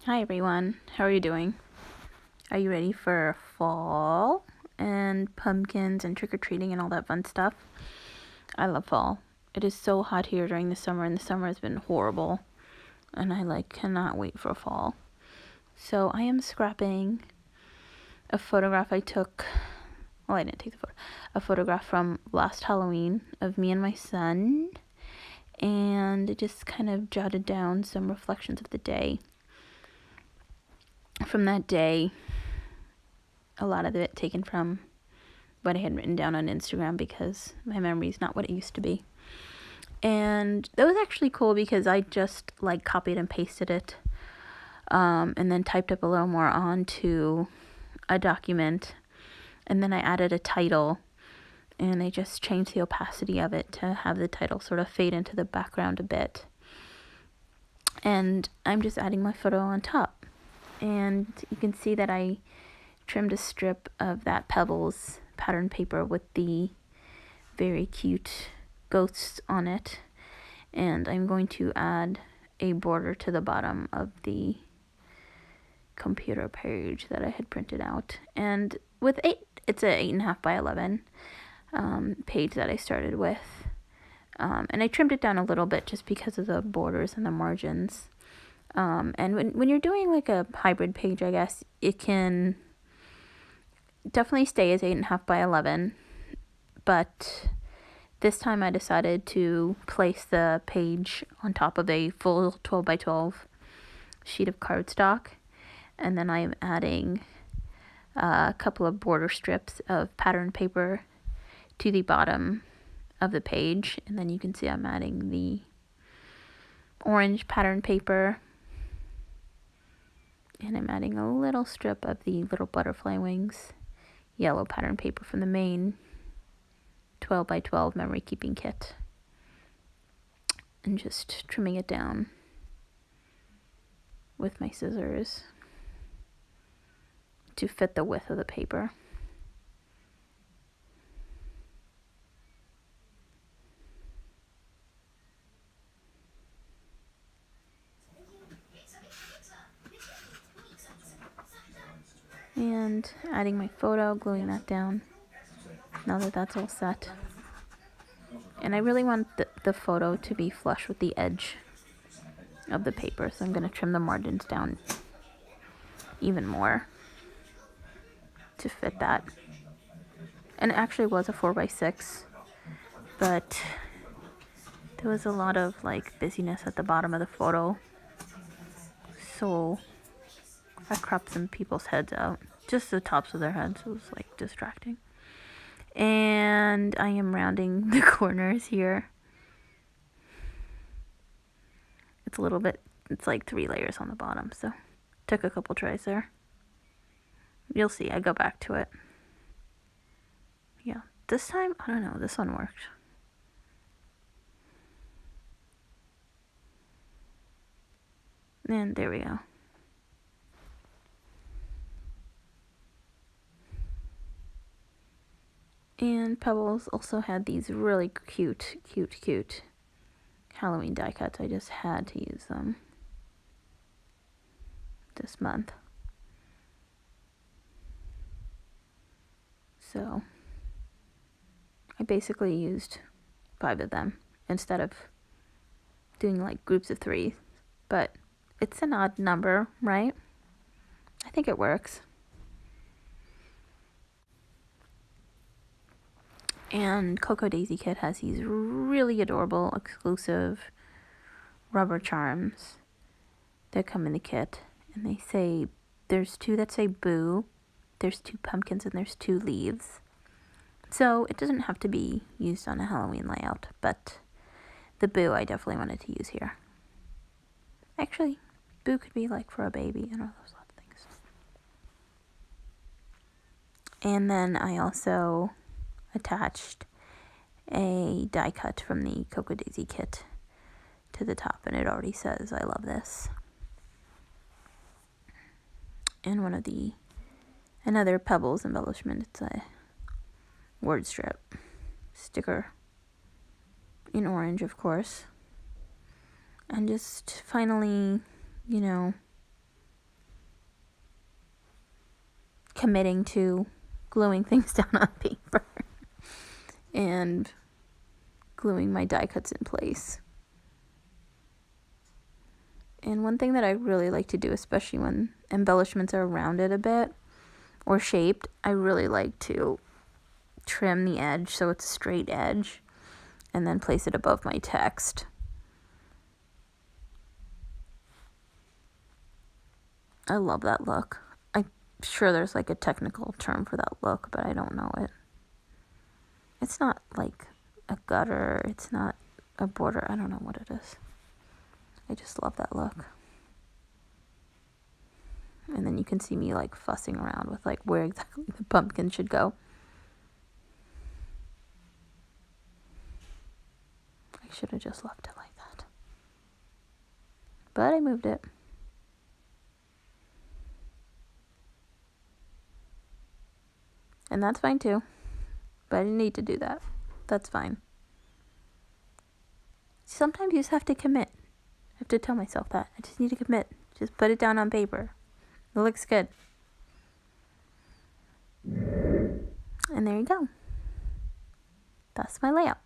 Hi everyone, how are you doing? Are you ready for fall and pumpkins and trick-or-treating and all that fun stuff? I love fall. It is so hot here during the summer, and the summer has been horrible, and I cannot wait for fall. So I am scrapping a photograph I took. Well, I didn't take the photo. A photograph from last Halloween of me and my son, and it just kind of jotted down some reflections of the day. From that day, a lot of it taken from what I had written down on Instagram because my memory is not what it used to be. And that was actually cool because I just copied and pasted it, and then typed up a little more onto a document, and then I added a title, and I just changed the opacity of it to have the title sort of fade into the background a bit. And I'm just adding my photo on top, and you can see that I trimmed a strip of that Pebbles pattern paper with the very cute ghosts on it, and I'm going to add a border to the bottom of the computer page that I had printed out. And with it's a 8.5 by 11 page that I started with, and I trimmed it down a little bit just because of the borders and the margins. And when you're doing a hybrid page, I guess it can definitely stay as 8.5 by 11, but this time I decided to place the page on top of a full 12 by 12 sheet of cardstock, and then I'm adding a couple of border strips of pattern paper to the bottom of the page, and then you can see I'm adding the orange pattern paper, and I'm adding a little strip of the little butterfly wings yellow pattern paper from the main 12 by 12 memory keeping kit, and just trimming it down with my scissors to fit the width of the paper. And adding my photo, gluing that down now that that's all set. And I really want the photo to be flush with the edge of the paper, so I'm going to trim the margins down even more to fit that. And it actually was a 4x6, but there was a lot of busyness at the bottom of the photo, so I cropped some people's heads out, just the tops of their heads. It was distracting. And I am rounding the corners here. It's a little bit, it's 3 layers on the bottom, so took a couple tries there. You'll see, I go back to it. Yeah, this time, I don't know, this one worked. And there we go. And Pebbles also had these really cute Halloween die cuts. I just had to use them this month. So I basically used 5 of them instead of doing groups of 3. But it's an odd number, right? I think it works. And Cocoa Daisy Kit has these really adorable exclusive rubber charms that come in the kit. And they say, there's 2 that say boo, there's 2 pumpkins, and there's 2 leaves. So it doesn't have to be used on a Halloween layout, but the boo I definitely wanted to use here. Actually, boo could be for a baby, there's lots of things. And then I also attached a die cut from the Cocoa Daisy kit to the top, and it already says I love this. And another Pebbles embellishment, it's a word strip sticker in orange, of course. And just finally, committing to gluing things down on paper and gluing my die cuts in place. And one thing that I really like to do, especially when embellishments are rounded a bit or shaped, I really like to trim the edge so it's a straight edge and then place it above my text. I love that look. I'm sure there's like a technical term for that look, but I don't know it. It's not like a gutter, it's not a border, I don't know what it is. I just love that look. And then you can see me like fussing around with like where exactly the pumpkin should go. I should have just left it like that. But I moved it. And that's fine too. But I didn't need to do that. That's fine. Sometimes you just have to commit. I have to tell myself that. I just need to commit. Just put it down on paper. It looks good. And there you go. That's my layout.